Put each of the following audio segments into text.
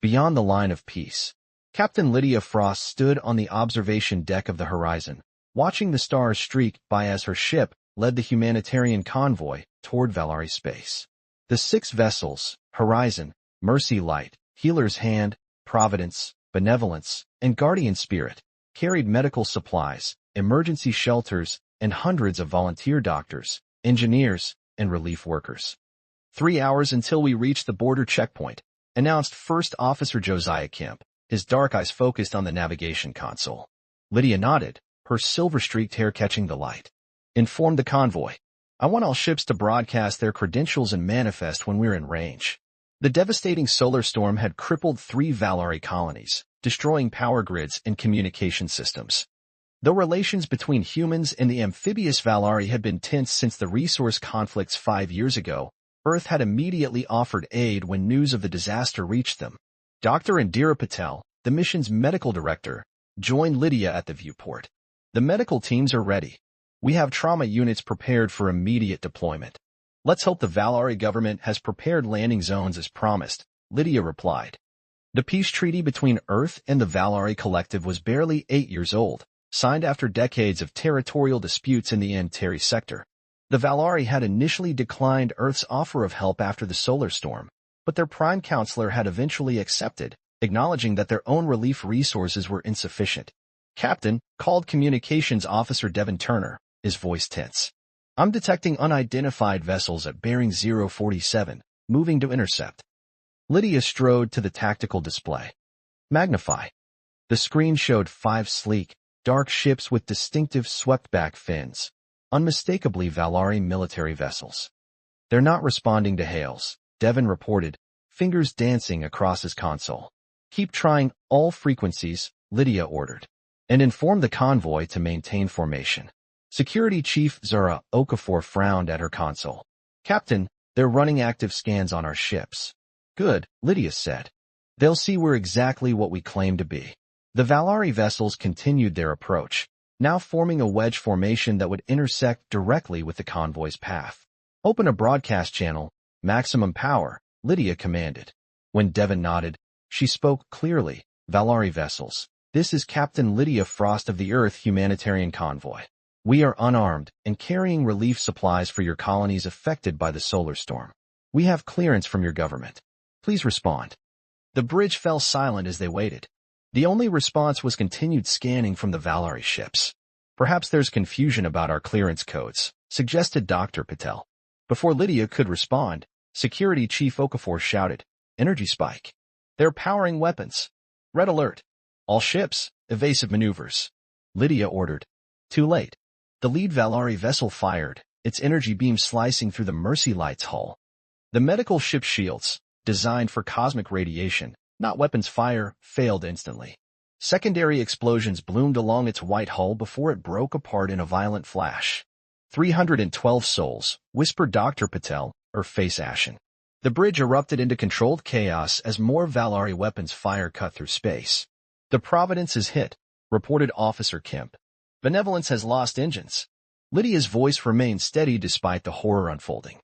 beyond the line of peace. Captain Lydia Frost stood on the observation deck of the Horizon, watching the stars streak by as her ship led the humanitarian convoy toward Valari space. The 6 vessels, Horizon, Mercy Light, Healer's Hand, Providence, Benevolence, and Guardian Spirit, carried medical supplies, emergency shelters, and hundreds of volunteer doctors, engineers, and relief workers. 3 hours until we reached the border checkpoint, announced First Officer Josiah Kemp, his dark eyes focused on the navigation console. Lydia nodded, her silver-streaked hair catching the light. Informed the convoy. I want all ships to broadcast their credentials and manifest when we're in range. The devastating solar storm had crippled 3 Valari colonies, destroying power grids and communication systems. Though relations between humans and the amphibious Valari had been tense since the resource conflicts 5 years ago, Earth had immediately offered aid when news of the disaster reached them. Dr. Indira Patel, the mission's medical director, joined Lydia at the viewport. The medical teams are ready. We have trauma units prepared for immediate deployment. Let's hope the Valari government has prepared landing zones as promised, Lydia replied. The peace treaty between Earth and the Valari Collective was barely 8 years old, signed after decades of territorial disputes in the Antari sector. The Valari had initially declined Earth's offer of help after the solar storm, but their prime counselor had eventually accepted, acknowledging that their own relief resources were insufficient. Captain, called Communications Officer Devin Turner, his voice tense. I'm detecting unidentified vessels at bearing 047, moving to intercept. Lydia strode to the tactical display. Magnify. The screen showed 5 sleek, dark ships with distinctive swept-back fins, unmistakably Valari military vessels. They're not responding to hails, Devin reported, fingers dancing across his console. Keep trying all frequencies, Lydia ordered, and inform the convoy to maintain formation. Security Chief Zara Okafor frowned at her console. Captain, they're running active scans on our ships. Good, Lydia said. They'll see we're exactly what we claim to be. The Valari vessels continued their approach, now forming a wedge formation that would intersect directly with the convoy's path. Open a broadcast channel, maximum power, Lydia commanded. When Devin nodded, she spoke clearly. Valari vessels, this is Captain Lydia Frost of the Earth Humanitarian Convoy. We are unarmed and carrying relief supplies for your colonies affected by the solar storm. We have clearance from your government. Please respond. The bridge fell silent as they waited. The only response was continued scanning from the Valari ships. Perhaps there's confusion about our clearance codes, suggested Dr. Patel. Before Lydia could respond, Security Chief Okafor shouted, Energy spike. They're powering weapons. Red alert. All ships, evasive maneuvers. Lydia ordered. Too late. The lead Valari vessel fired, its energy beam slicing through the Mercy Light's hull. The medical ship's shields, designed for cosmic radiation, not weapons fire, failed instantly. Secondary explosions bloomed along its white hull before it broke apart in a violent flash. 312 souls, whispered Dr. Patel, her face ashen. The bridge erupted into controlled chaos as more Valari weapons fire cut through space. The Providence is hit, reported Officer Kemp. Benevolence has lost engines. Lydia's voice remained steady despite the horror unfolding.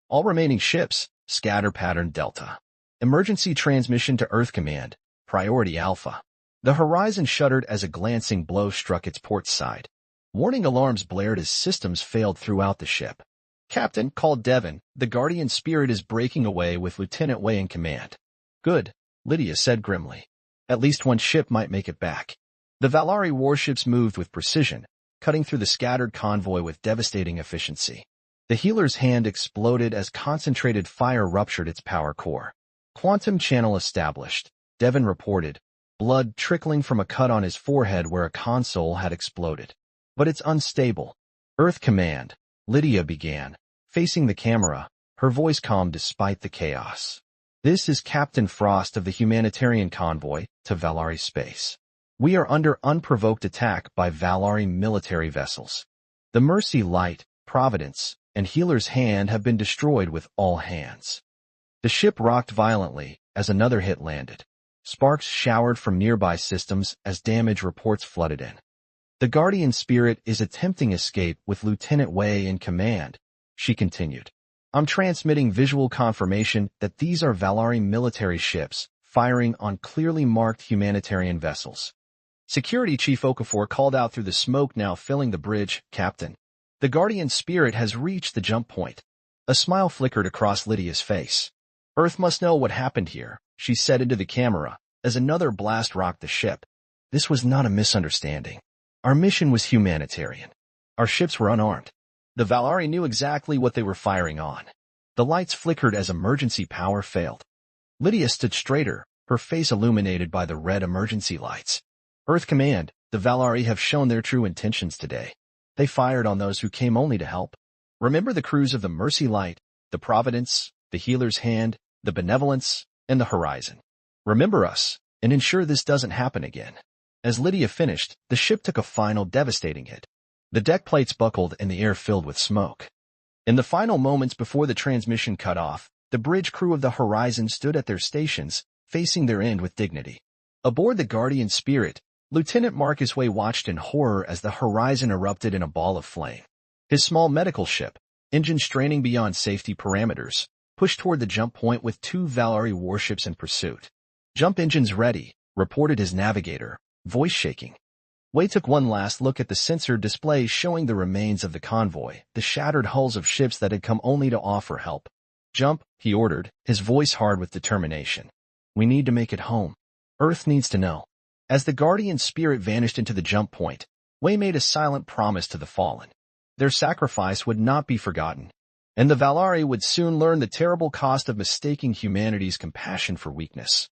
All remaining ships, scatter pattern Delta. Emergency transmission to Earth Command, Priority Alpha. The Horizon shuddered as a glancing blow struck its port side. Warning alarms blared as systems failed throughout the ship. Captain, called Devin, the Guardian Spirit is breaking away with Lieutenant Wei in command. Good, Lydia said grimly. At least one ship might make it back. The Valari warships moved with precision, cutting through the scattered convoy with devastating efficiency. The Healer's Hand exploded as concentrated fire ruptured its power core. Quantum channel established, Devin reported, blood trickling from a cut on his forehead where a console had exploded. But it's unstable. Earth Command, Lydia began, facing the camera, her voice calm despite the chaos. This is Captain Frost of the Humanitarian Convoy to Valari space. We are under unprovoked attack by Valari military vessels. The Mercy Light, Providence, and Healer's Hand have been destroyed with all hands. The ship rocked violently as another hit landed. Sparks showered from nearby systems as damage reports flooded in. The Guardian Spirit is attempting escape with Lieutenant Wei in command, she continued. I'm transmitting visual confirmation that these are Valari military ships, firing on clearly marked humanitarian vessels. Security Chief Okafor called out through the smoke now filling the bridge, "Captain, the Guardian Spirit has reached the jump point." A smile flickered across Lydia's face. "Earth must know what happened here," she said into the camera, as another blast rocked the ship. "This was not a misunderstanding. Our mission was humanitarian. Our ships were unarmed. The Valari knew exactly what they were firing on." The lights flickered as emergency power failed. Lydia stood straighter, her face illuminated by the red emergency lights. "Earth Command, the Valari have shown their true intentions today. They fired on those who came only to help. Remember the crews of the Mercy Light, the Providence, the Healer's Hand, the Benevolence, and the Horizon. Remember us, and ensure this doesn't happen again." As Lydia finished, the ship took a final devastating hit. The deck plates buckled and the air filled with smoke. In the final moments before the transmission cut off, the bridge crew of the Horizon stood at their stations, facing their end with dignity. Aboard the Guardian Spirit, Lieutenant Marcus Way watched in horror as the Horizon erupted in a ball of flame. His small medical ship, engine straining beyond safety parameters, pushed toward the jump point with 2 Valari warships in pursuit. "Jump engines ready," reported his navigator, voice shaking. Way took one last look at the sensor displays showing the remains of the convoy, the shattered hulls of ships that had come only to offer help. "Jump," he ordered, his voice hard with determination. "We need to make it home. Earth needs to know." As the Guardian Spirit vanished into the jump point, Way made a silent promise to the fallen. Their sacrifice would not be forgotten, and the Valari would soon learn the terrible cost of mistaking humanity's compassion for weakness.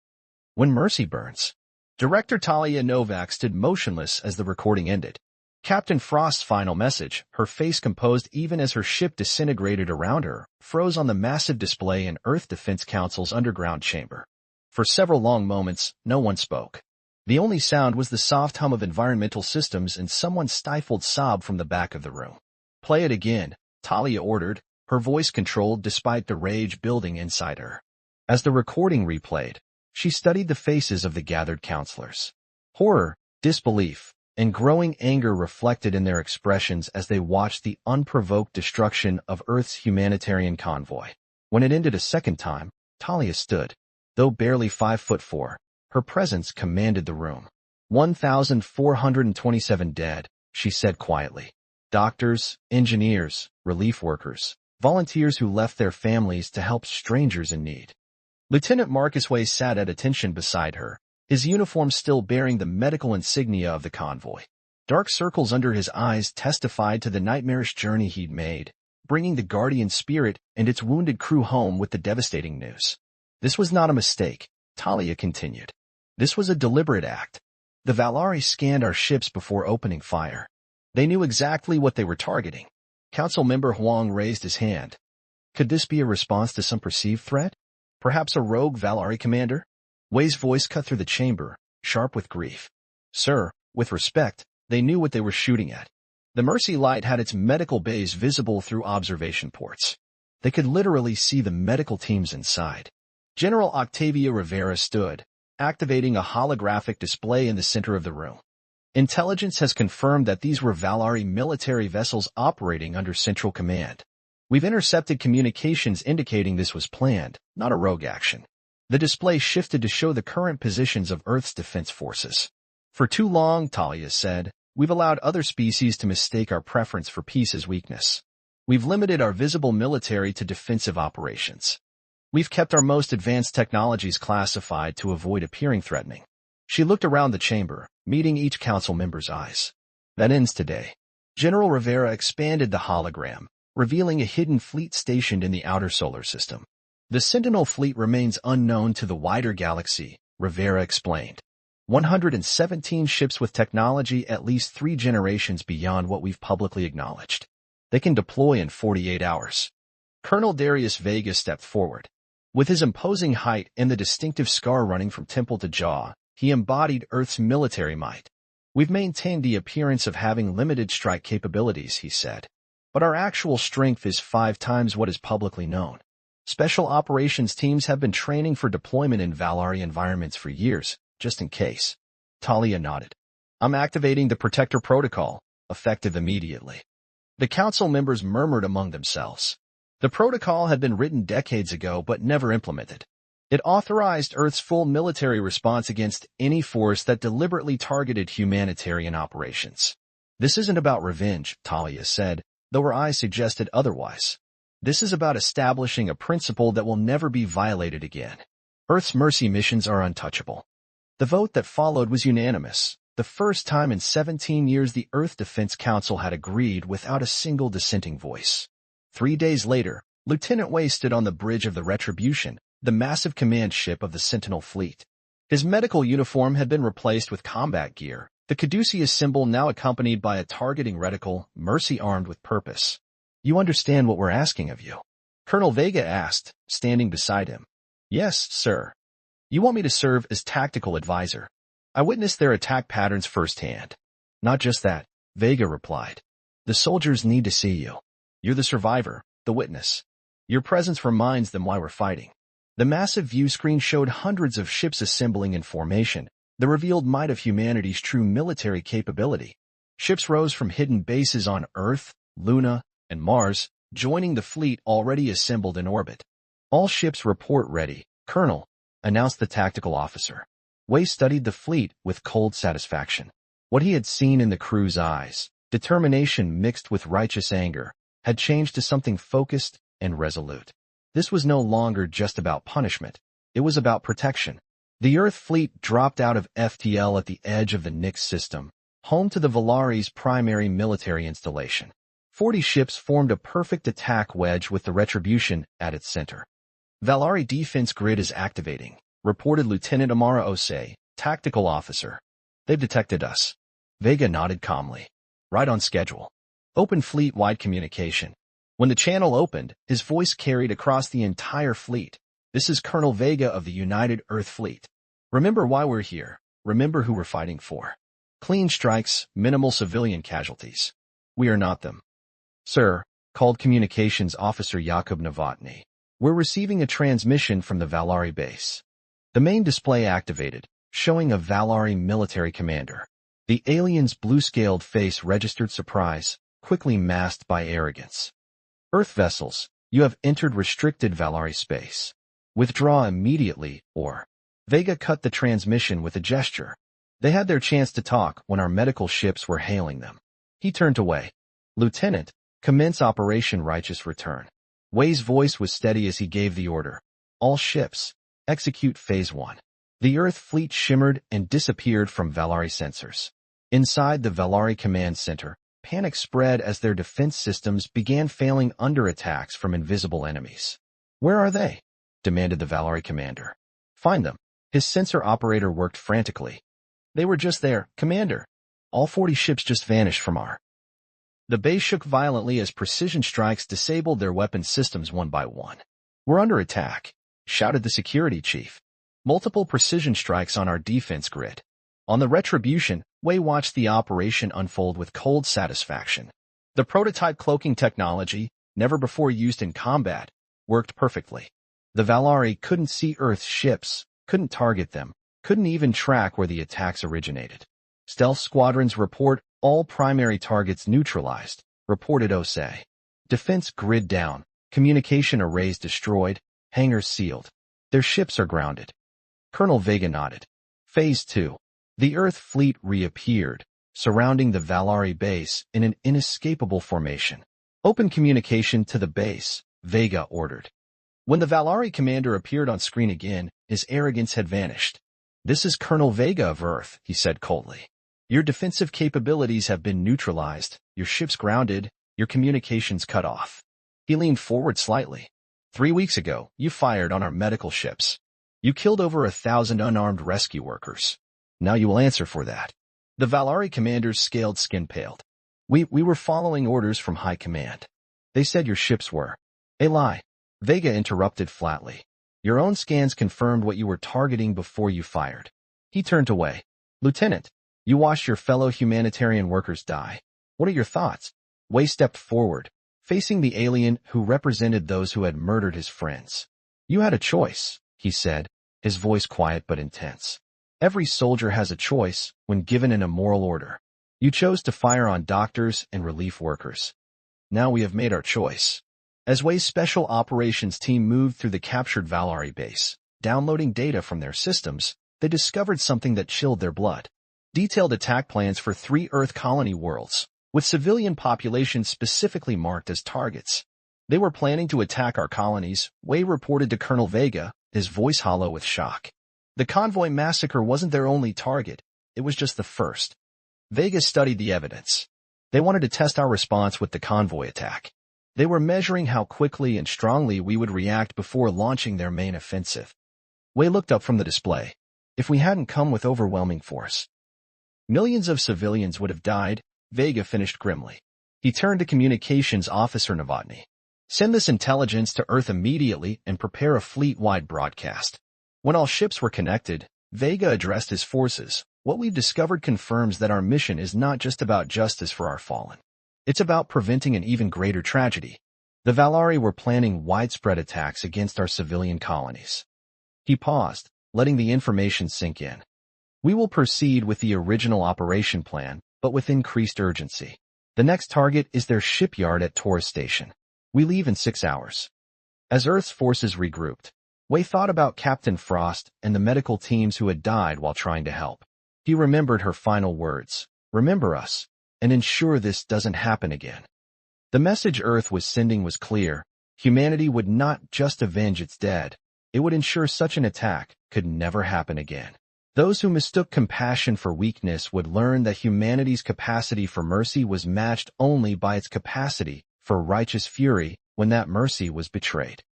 When mercy burns. Director Talia Novak stood motionless as the recording ended. Captain Frost's final message, her face composed even as her ship disintegrated around her, froze on the massive display in Earth Defense Council's underground chamber. For several long moments, no one spoke. The only sound was the soft hum of environmental systems and someone's stifled sob from the back of the room. "Play it again," Talia ordered, her voice controlled despite the rage building inside her. As the recording replayed, she studied the faces of the gathered counselors. Horror, disbelief, and growing anger reflected in their expressions as they watched the unprovoked destruction of Earth's humanitarian convoy. When it ended a second time, Talia stood. Though barely 5'4", her presence commanded the room. 1,427 dead, she said quietly. Doctors, engineers, relief workers, volunteers who left their families to help strangers in need. Lieutenant Marcus Way sat at attention beside her, his uniform still bearing the medical insignia of the convoy. Dark circles under his eyes testified to the nightmarish journey he'd made, bringing the Guardian Spirit and its wounded crew home with the devastating news. "This was not a mistake," Talia continued. "This was a deliberate act. The Valari scanned our ships before opening fire. They knew exactly what they were targeting." Council member Huang raised his hand. "Could this be a response to some perceived threat? Perhaps a rogue Valari commander?" Way's voice cut through the chamber, sharp with grief. "Sir, with respect, they knew what they were shooting at. The Mercy Light had its medical bays visible through observation ports. They could literally see the medical teams inside." General Octavia Rivera stood, activating a holographic display in the center of the room. "Intelligence has confirmed that these were Valari military vessels operating under Central Command. We've intercepted communications indicating this was planned, not a rogue action." The display shifted to show the current positions of Earth's defense forces. "For too long," Talia said, "we've allowed other species to mistake our preference for peace as weakness. We've limited our visible military to defensive operations. We've kept our most advanced technologies classified to avoid appearing threatening." She looked around the chamber, meeting each council member's eyes. "That ends today." General Rivera expanded the hologram, revealing a hidden fleet stationed in the outer solar system. "The Sentinel fleet remains unknown to the wider galaxy," Rivera explained. 117 ships with technology at least 3 generations beyond what we've publicly acknowledged. They can deploy in 48 hours. Colonel Darius Vega stepped forward. With his imposing height and the distinctive scar running from temple to jaw, he embodied Earth's military might. "We've maintained the appearance of having limited strike capabilities," he said. "But our actual strength is 5 times what is publicly known. Special operations teams have been training for deployment in Valari environments for years, just in case." Talia nodded. "I'm activating the Protector Protocol, effective immediately." The council members murmured among themselves. The protocol had been written decades ago but never implemented. It authorized Earth's full military response against any force that deliberately targeted humanitarian operations. This isn't about revenge, Talia said, though her eyes suggested otherwise. This is about establishing a principle that will never be violated again. Earth's mercy missions are untouchable. The vote that followed was unanimous. The first time in 17 years the Earth Defense Council had agreed without a single dissenting voice. 3 days later, Lieutenant Wei stood on the bridge of the Retribution, the massive command ship of the Sentinel fleet. His medical uniform had been replaced with combat gear, the caduceus symbol now accompanied by a targeting reticle, mercy armed with purpose. "You understand what we're asking of you?" Colonel Vega asked, standing beside him. "Yes, sir. You want me to serve as tactical advisor. I witnessed their attack patterns firsthand." "Not just that," Vega replied. "The soldiers need to see you. You're the survivor, the witness. Your presence reminds them why we're fighting." The massive view screen showed hundreds of ships assembling in formation, the revealed might of humanity's true military capability. Ships rose from hidden bases on Earth, Luna, and Mars, joining the fleet already assembled in orbit. "All ships report ready, Colonel," announced the tactical officer. Wei studied the fleet with cold satisfaction. What he had seen in the crew's eyes, determination mixed with righteous anger, had changed to something focused and resolute. This was no longer just about punishment. It was about protection. The Earth fleet dropped out of FTL at the edge of the Nix system, home to the Valari's primary military installation. 40 ships formed a perfect attack wedge with the Retribution at its center. "Valari defense grid is activating," reported Lieutenant Amara Osei, tactical officer. "They've detected us." Vega nodded calmly. "Right on schedule. Open fleet-wide communication." When the channel opened, his voice carried across the entire fleet. "This is Colonel Vega of the United Earth Fleet. Remember why we're here. Remember who we're fighting for. Clean strikes, minimal civilian casualties. We are not them." "Sir," called Communications Officer Jakub Novotny, "we're receiving a transmission from the Valari base." The main display activated, showing a Valari military commander. The alien's blue-scaled face registered surprise, quickly masked by arrogance. "Earth vessels, you have entered restricted Valari space. Withdraw immediately, or—" Vega cut the transmission with a gesture. They had their chance to talk when our medical ships were hailing them. He turned away. "Lieutenant, commence Operation Righteous Return." Wei's voice was steady as he gave the order. "All ships, execute Phase 1. The Earth fleet shimmered and disappeared from Valari sensors. Inside the Valari command center, panic spread as their defense systems began failing under attacks from invisible enemies. "Where are they?" demanded the Valari commander. "Find them." His sensor operator worked frantically. "They were just there, Commander. All 40 ships just vanished from our—" The base shook violently as precision strikes disabled their weapon systems one by one. "We're under attack," shouted the security chief. "Multiple precision strikes on our defense grid." On the Retribution, Wei watched the operation unfold with cold satisfaction. The prototype cloaking technology, never before used in combat, worked perfectly. The Valari couldn't see Earth's ships, couldn't target them, couldn't even track where the attacks originated. "Stealth squadrons report all primary targets neutralized," reported Osei. "Defense grid down, communication arrays destroyed, hangars sealed. Their ships are grounded." Colonel Vega nodded. Phase 2. The Earth fleet reappeared, surrounding the Valari base in an inescapable formation. "Open communication to the base," Vega ordered. When the Valari commander appeared on screen again, his arrogance had vanished. "This is Colonel Vega of Earth," he said coldly. "Your defensive capabilities have been neutralized, your ships grounded, your communications cut off." He leaned forward slightly. 3 weeks ago, you fired on our medical ships. You killed over 1,000 unarmed rescue workers. Now you will answer for that." The Valari commander's scaled skin paled. We were following orders from high command. They said your ships were." "A lie," Vega interrupted flatly. "Your own scans confirmed what you were targeting before you fired." He turned away. "Lieutenant, you watched your fellow humanitarian workers die. What are your thoughts?" Wei stepped forward, facing the alien who represented those who had murdered his friends. "You had a choice," he said, his voice quiet but intense. "Every soldier has a choice when given an immoral order. You chose to fire on doctors and relief workers. Now we have made our choice." As Wei's special operations team moved through the captured Valari base, downloading data from their systems, they discovered something that chilled their blood. Detailed attack plans for 3 Earth colony worlds, with civilian populations specifically marked as targets. They were planning to attack our colonies, Wei reported to Colonel Vega, his voice hollow with shock. The Convoy massacre wasn't their only target, it was just the first. Vega studied the evidence. They wanted to test our response with the Convoy attack. They were measuring how quickly and strongly we would react before launching their main offensive. Wei looked up from the display. If we hadn't come with overwhelming force, millions of civilians would have died, Vega finished grimly. He turned to Communications Officer Novotny. Send this intelligence to Earth immediately and prepare a fleet-wide broadcast. When all ships were connected, Vega addressed his forces. What we've discovered confirms that our mission is not just about justice for our fallen. It's about preventing an even greater tragedy. The Valari were planning widespread attacks against our civilian colonies. He paused, letting the information sink in. We will proceed with the original operation plan, but with increased urgency. The next target is their shipyard at Taurus Station. We leave in 6 hours. As Earth's forces regrouped, Wei thought about Captain Frost and the medical teams who had died while trying to help. He remembered her final words, "Remember us, and ensure this doesn't happen again." The message Earth was sending was clear. Humanity would not just avenge its dead, it would ensure such an attack could never happen again. Those who mistook compassion for weakness would learn that humanity's capacity for mercy was matched only by its capacity for righteous fury when that mercy was betrayed.